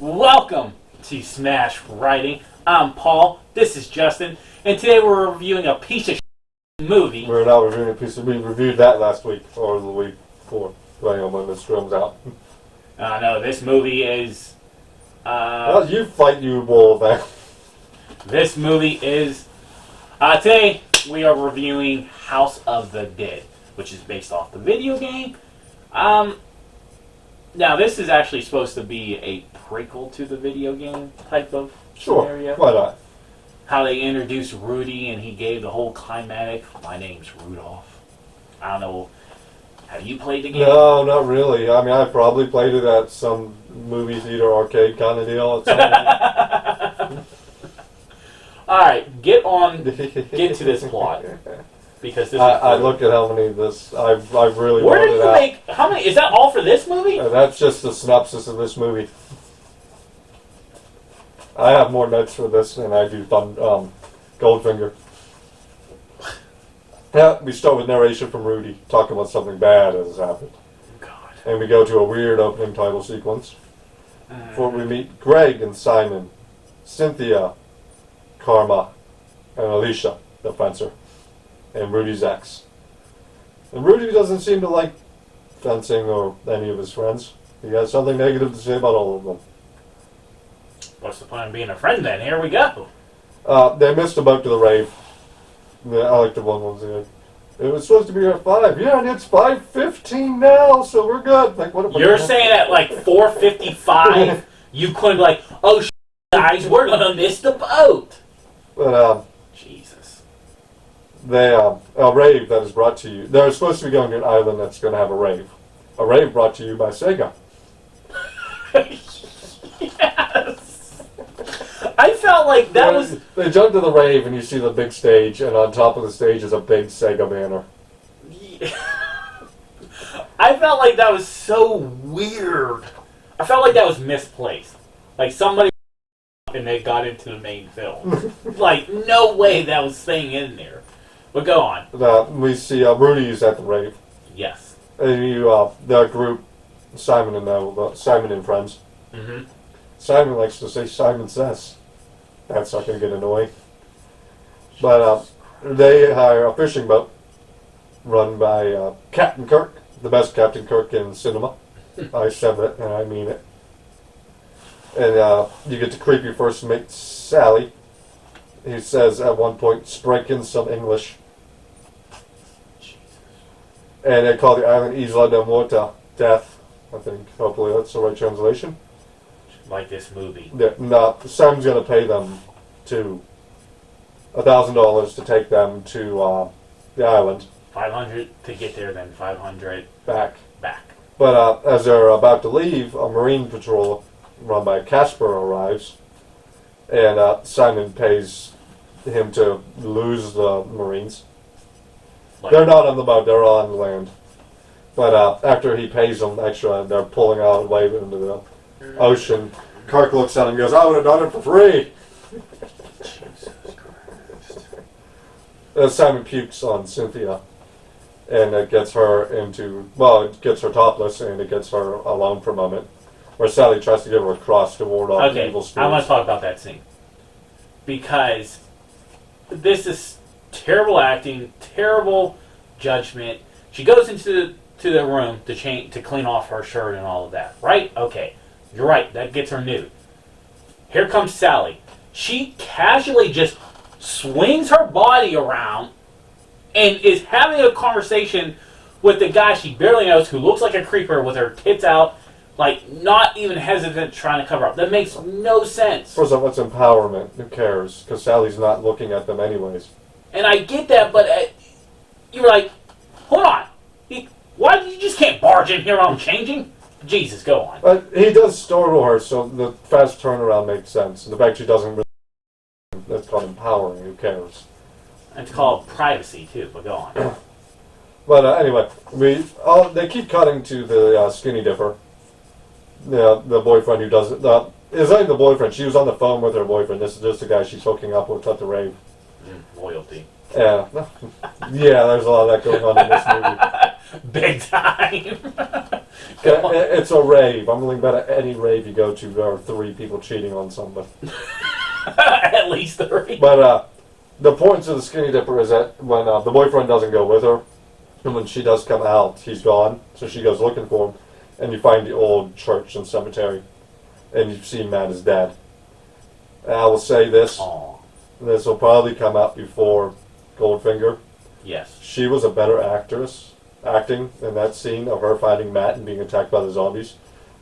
Welcome to Smash Writing. I'm Paul. This is Justin, and today we're reviewing a piece of movie. We're not reviewing a piece of. We reviewed that last week or the week before, depending on when this comes out. No, this movie is. You fight, you bull. That. This movie is. Today we are reviewing House of the Dead, which is based off the video game. Now this is actually supposed to be a prequel to the video game type of scenario. Why not? How they introduced Rudy and he gave the whole climatic. My name's Rudolph. I don't know. Have you played the game? No, not really. I mean, I probably played it at some movie theater arcade kind of deal at some point. All right, get to this plot because this. I look at how many of this. I've really. Where did you make? How many? Is that all for this movie? That's just the synopsis of this movie. I have more notes for this than I do Goldfinger. Yeah, we start with narration from Rudy talking about something bad that has happened. God. And we go to a weird opening title sequence. Before we meet Greg and Simon, Cynthia, Karma, and Alicia, the fencer, and Rudy's ex. And Rudy doesn't seem to like fencing or any of his friends. He has something negative to say about all of them. What's the point of being a friend then? Here we go. They missed a boat to the rave. Yeah, I like the one was it was supposed to be at 5. Yeah, and it's 5:15 now, so we're good. Like, what? You're saying at like 4:55, you couldn't be like, oh, guys, we're gonna miss the boat. But Jesus. They a rave that is brought to you. They're supposed to be going to an island that's going to have a rave. A rave brought to you by Sega. Yes. I felt like that was. They jump to the rave and you see the big stage, and on top of the stage is a big Sega banner. I felt like that was so weird. I felt like that was misplaced. Like somebody and they got into the main film. Like, no way that was staying in there. But go on. We see Rudy's at the rave. Yes. And their group, Simon and friends. Mm-hmm. Simon likes to say Simon Says. That's not going to get annoying. But they hire a fishing boat run by Captain Kirk, the best Captain Kirk in cinema. I said it and I mean it. And you get to creepy first mate Sally. He says at one point, "Strike in some English." And they call the island Isla de Muerta, death. I think hopefully that's the right translation. Like this movie. No, Sam's going to pay them $1,000 to take them to the island. 500 to get there, then 500 back. But as they're about to leave, a marine patrol run by Casper arrives, and Simon pays him to lose the Marines. They're not on the boat; they're on land. But after he pays them extra, they're pulling out away into the ocean. Kirk looks at him and goes, "I would have done it for free." Jesus Christ. Simon pukes on Cynthia, and it gets her it gets her topless, and it gets her alone for a moment, where Sally tries to give her a cross to ward off evil spirits. I want to talk about that scene. Because this is terrible acting, terrible judgment. She goes into the room to clean off her shirt and all of that, right? Okay. You're right, that gets her nude. Here comes Sally. She casually just swings her body around and is having a conversation with the guy she barely knows who looks like a creeper with her tits out, like not even hesitant trying to cover up. That makes no sense. First off, it's empowerment. Who cares? Because Sally's not looking at them anyways. And I get that, but you're like, hold on. Why you just can't barge in here while I'm changing? Jesus, go on. But he does startle her, so the fast turnaround makes sense. And the fact she doesn't really... That's called empowering. Who cares? It's called privacy, too, but go on. But anyway, they keep cutting to the skinny dipper. The boyfriend who does it. It's not even the boyfriend. She was on the phone with her boyfriend. This is just the guy she's hooking up with at the rave. Loyalty. Yeah. Yeah, there's a lot of that going on in this movie. Big time. It's a rave. I'm willing to bet at any rave you go to, there are 3 people cheating on somebody. At least 3. But the point to the Skinny Dipper is that when the boyfriend doesn't go with her, and when she does come out, he's gone. So she goes looking for him, and you find the old church and cemetery, and you see Matt is dead. And I will say this: Aw. this will probably come out before Goldfinger. Yes. She was a better acting in that scene of her fighting Matt and being attacked by the zombies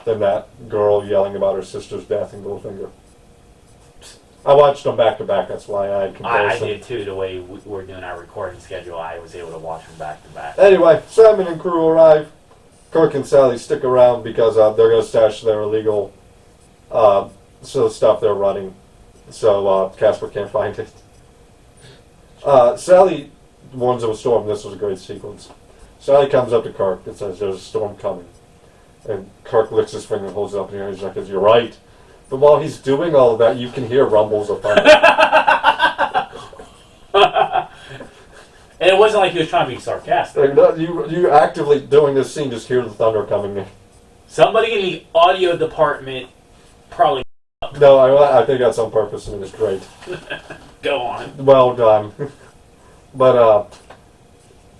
than that girl yelling about her sister's death in Goldfinger. I watched them back to back. That's why I had I comparison. did too. The way we're doing our recording schedule, I was able to watch them back to back. Anyway, Simon and crew arrive. Kirk and Sally stick around because they're going to stash their illegal stuff they're running, so Casper can't find it. Sally warns of a storm. This was a great sequence. Sally comes up to Kirk and says, "There's a storm coming." And Kirk licks his finger and holds it up in the air. He's like, "You're right." But while he's doing all of that, you can hear rumbles of thunder. And it wasn't like he was trying to be sarcastic. You actively doing this scene, just hear the thunder coming in. Somebody in the audio department probably No, I think that's on purpose, and it's great. go on. Well done. But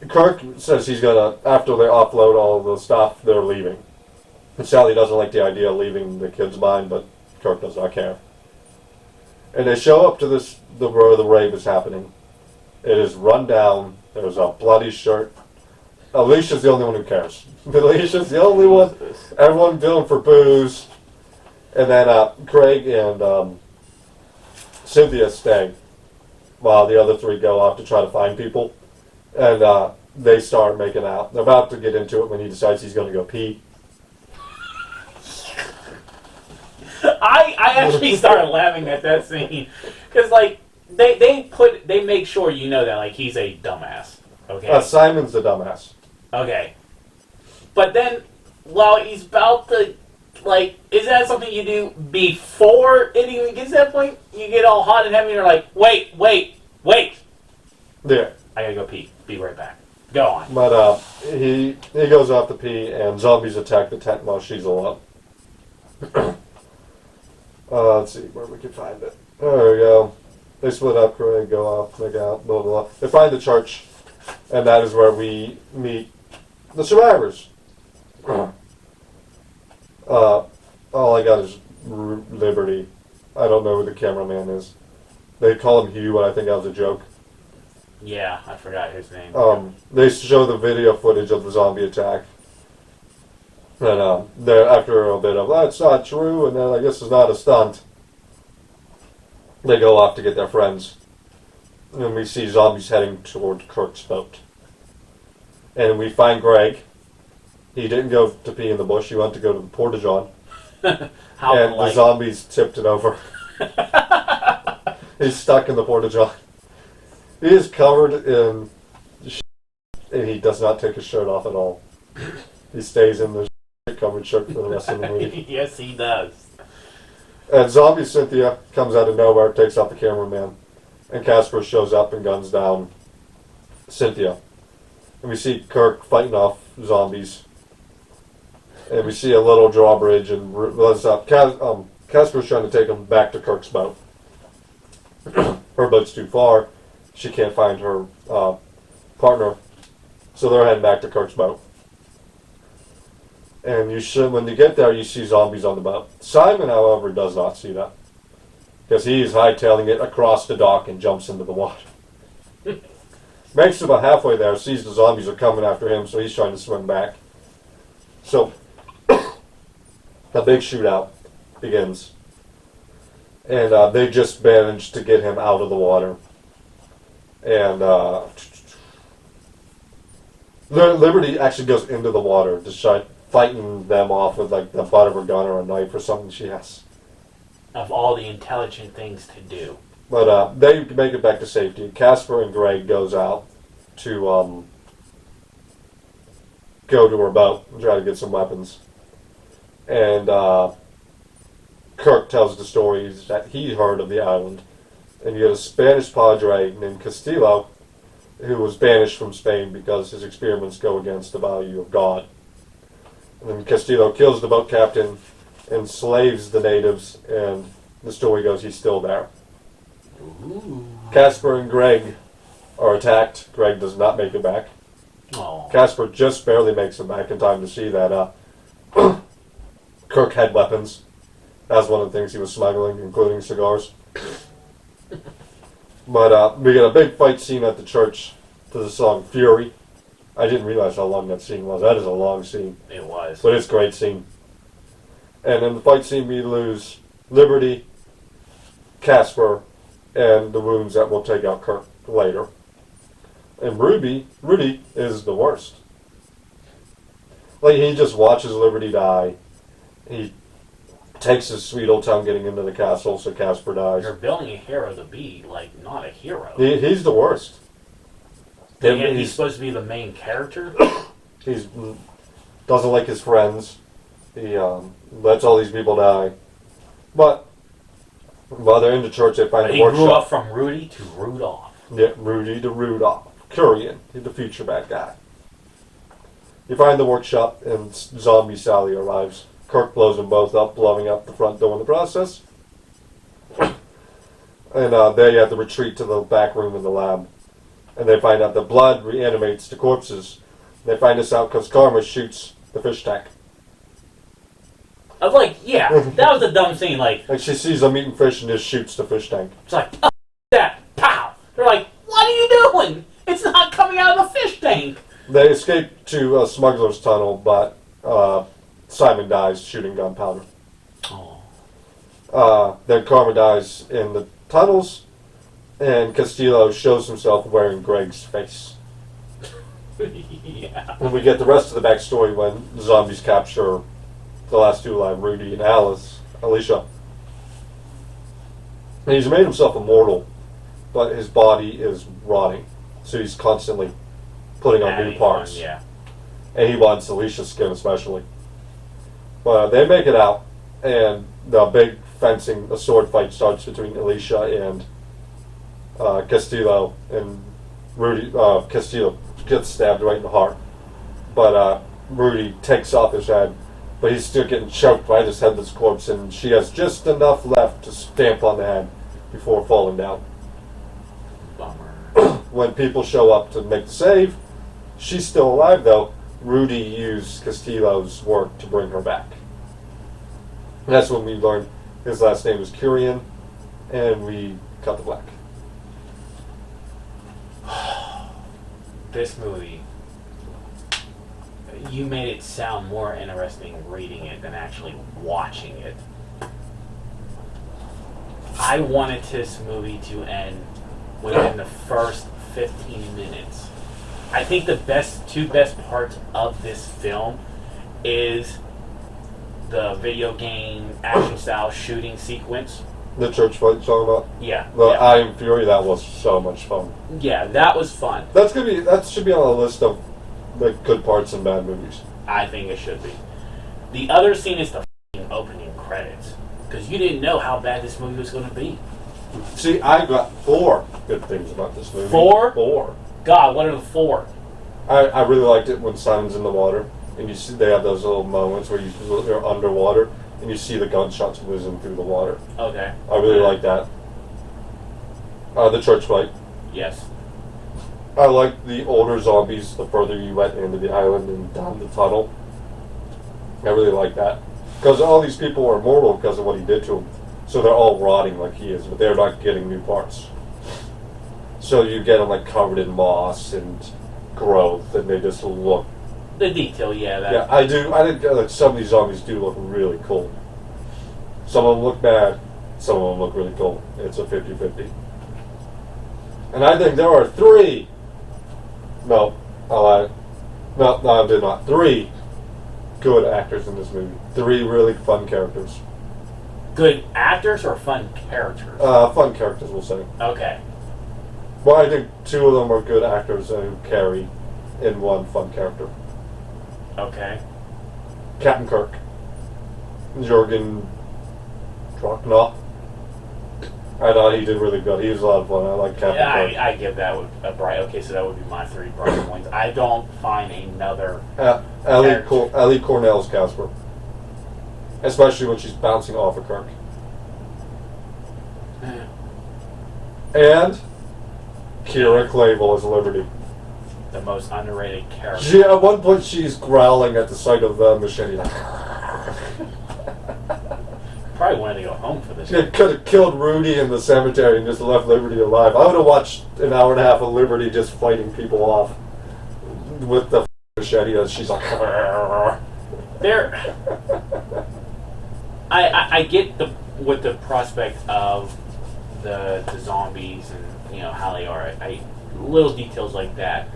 Kirk says he's gonna, after they offload all the stuff, they're leaving. And Sally doesn't like the idea of leaving the kids behind, but Kirk does not care. And they show up to where the rave is happening. It is run down. There's a bloody shirt. Alicia's the only one who cares. Alicia's the only one. Everyone dealing for booze. And then Craig and Cynthia stay while the other 3 go off to try to find people. And they start making out. They're about to get into it when he decides he's going to go pee. I actually started laughing at that scene because like they make sure you know that like he's a dumbass. Okay. Simon's the dumbass. Okay. But then while he's about to like, is that something you do before it even gets to that point? You get all hot and heavy and you're like, wait. Yeah. I gotta go pee. Be right back. Go on. But he goes off to pee, and zombies attack the tent while she's alone. Let's see where we can find it. There we go. They split up, Craig, go off, make out, blah, blah, blah. They find the church, and that is where we meet the survivors. All I got is Liberty. I don't know who the cameraman is. They call him Hugh, but I think that was a joke. Yeah, I forgot his name. They show the video footage of the zombie attack. And they're, after a bit of, that's not true, and they're like, this is not a stunt. They go off to get their friends. And we see zombies heading toward Kirk's boat. And we find Greg. He didn't go to pee in the bush, he went to go to the porta-john. How And the polite. zombies tipped it over. He's stuck in the porta-john. He is covered in shit, and he does not take his shirt off at all. He stays in the covered shirt for the rest of the movie. Yes, he does. And zombie Cynthia comes out of nowhere, takes out the cameraman, and Casper shows up and guns down Cynthia. And we see Kirk fighting off zombies. And we see a little drawbridge, and Casper's trying to take him back to Kirk's boat. Her boat's too far. She can't find her partner, so they're heading back to Kirk's boat. And when you get there, you see zombies on the boat. Simon, however, does not see that, because he's hightailing it across the dock and jumps into the water. Makes it about halfway there, sees the zombies are coming after him, so he's trying to swim back. So, a big shootout begins. And they just managed to get him out of the water. And Liberty actually goes into the water to start fighting them off with like the butt of her gun or a knife or something she has. Of all the intelligent things to do. But they make it back to safety. Casper and Greg goes out to go to her boat and try to get some weapons. And Kirk tells the stories that he heard of the island. And you get a Spanish padre named Castillo, who was banished from Spain because his experiments go against the value of God. And then Castillo kills the boat captain, enslaves the natives, and the story goes he's still there. Ooh. Casper and Greg are attacked. Greg does not make it back. Oh. Casper just barely makes it back in time to see that Kirk had weapons. That's one of the things he was smuggling, including cigars. But we get a big fight scene at the church to the song Fury. I didn't realize how long that scene was. That is a long scene. It was. But it's a great scene. And in the fight scene, we lose Liberty, Casper, and the wounds that will take out Kirk later. And Rudy is the worst. Like, he just watches Liberty die. He takes his sweet old time getting into the castle, so Casper dies. You're building a hero to be, like, not a hero. He's the worst. And he's supposed to be the main character? He doesn't like his friends. He lets all these people die. But while they're in the church, they find But the he workshop. grew up from Rudy to Rudolph. Yeah, Rudy to Rudolph. Kurian, he's the future bad guy. You find the workshop, and Zombie Sally arrives. Kirk blows them both up, blowing up the front door in the process. And they have to retreat to the back room in the lab. And they find out the blood reanimates the corpses. They find this out because Karma shoots the fish tank. I was like, yeah, that was a dumb scene. Like, Like, she sees them eating fish and just shoots the fish tank. it's like, oh, that, pow. They're like, what are you doing? It's not coming out of the fish tank. They escape to a smuggler's tunnel, but Simon dies shooting gunpowder. Oh. Then Karma dies in the tunnels, and Castillo shows himself wearing Greg's face. Yeah. And we get the rest of the backstory when the zombies capture the last two alive, Rudy and Alicia. And he's made himself immortal, but his body is rotting, so he's constantly putting on new parts. Yeah. And he wants Alicia's skin especially. But they make it out, and the big a sword fight starts between Alicia and Castillo, and Rudy. Castillo gets stabbed right in the heart, but Rudy takes off his head, but he's still getting choked by this headless corpse, and she has just enough left to stamp on the head before falling down. Bummer. When people show up to make the save, she's still alive though. Rudy used Castillo's work to bring her back. And that's when we learned his last name was Kurian, and we cut the black. This movie, you made it sound more interesting reading it than actually watching it. I wanted this movie to end within the first 15 minutes. I think the two best parts of this film is the video game action style shooting sequence. The church fight you're talking about? Yeah. The yeah. I Am Fury, that was so much fun. Yeah, that was fun. That should be on a list of the good parts in bad movies. I think it should be. The other scene is the f***ing opening credits. Because you didn't know how bad this movie was going to be. See, I got 4 good things about this movie. 4? 4. God, what are the 4? I really liked it when Simon's in the water, and you see they have those little moments where they're underwater, and you see the gunshots whizzing through the water. Okay. I really like that. The church fight. Yes. I liked the older zombies the further you went into the island and down the tunnel. I really like that. Because all these people are immortal because of what he did to them. So they're all rotting like he is, but they're not getting new parts. So you get them like covered in moss and growth, and they just look. The detail, yeah. That, Yeah, I think like some of these zombies do look really cool. Some of them look bad, some of them look really cool. It's a 50-50. And I think there are 3. No, I lied. No, I did not. 3 good actors in this movie. 3 really fun characters. Good actors or fun characters? Fun characters, we'll say. Okay. Well, I think 2 of them are good actors who carry in one fun character. Okay. Captain Kirk. Jürgen Drockner. I thought he did really good. He was a lot of fun. I like Captain Yeah, Kirk. I give that a bright. Okay, so that would be my 3 bright points. I don't find another. Ellie Cornell's Casper. Especially when she's bouncing off of Kirk. And Kira Clavel as Liberty. The most underrated character. At one point, she's growling at the sight of the machete. Probably wanted to go home for this. She could have killed Rudy in the cemetery and just left Liberty alive. I would have watched an hour and a half of Liberty just fighting people off with the machete as she's like. There. I get with the prospect of the zombies and how they are. Little details like that.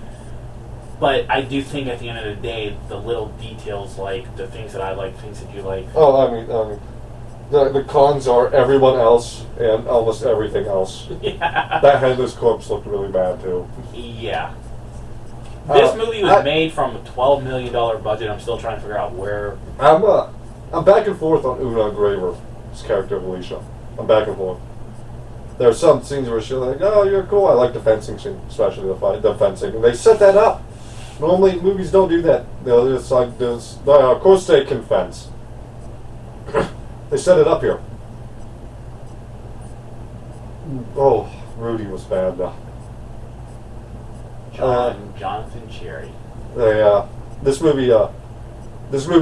But I do think at the end of the day, the little details, like the things that I like, things that you like. Oh, I mean, the cons are everyone else and almost everything else. Yeah. That headless corpse looked really bad too. Yeah. This movie was made from a $12 million budget. I'm still trying to figure out where. I'm back and forth on Una Graver's character of Alicia. I'm back and forth. There are some scenes where she's like, "Oh, you're cool. I like the fencing scene, especially the fencing." And they set that up. Normally, movies don't do that. It's like this. Of course, they can fence. They set it up here. Oh, Rudy was bad though. Jonathan Cherry. This movie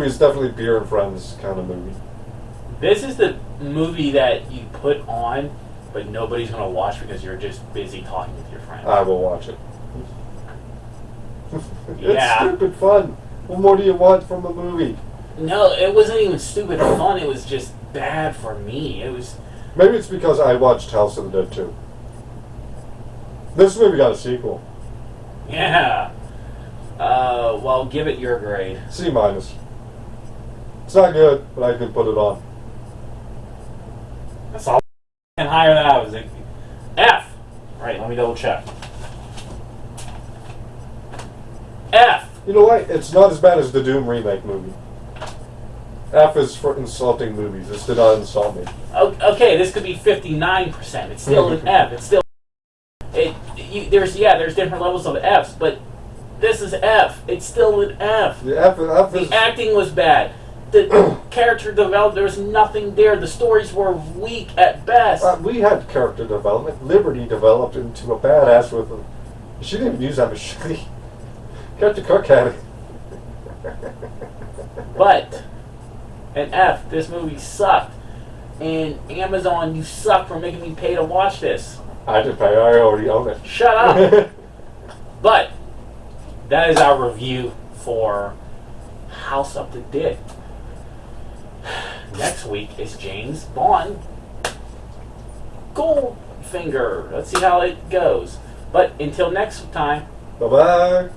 is definitely beer and friends kind of movie. This is the movie that you put on, but nobody's going to watch because you're just busy talking with your friends. I will watch it. It's Yeah. stupid fun. What more do you want from a movie? No, it wasn't even stupid fun. It was just bad for me. It was. Maybe it's because I watched House of the Dead too. This movie got a sequel. Yeah. Well, give it your grade. C minus. It's not good, but I could put it on. That's all. And higher than I was. F. Right, let me double check. F. You know what? It's not as bad as the Doom remake movie. F is for insulting movies. This did not insult me. Okay, this could be 59%. It's still an F. It's still. There's different levels of Fs, but this is F. It's still an F. The F is. The acting was bad. The character development, there was nothing there. The stories were weak at best. We had character development. Liberty developed into a badass with a. She didn't even use that machete. Captain Kirk had it. But an F. This movie sucked. And Amazon, you suck for making me pay to watch this. I didn't pay. I already own it. Shut up. But that is our review for House of the Dead. Next week is James Bond Goldfinger. Let's see how it goes. But until next time. Bye bye.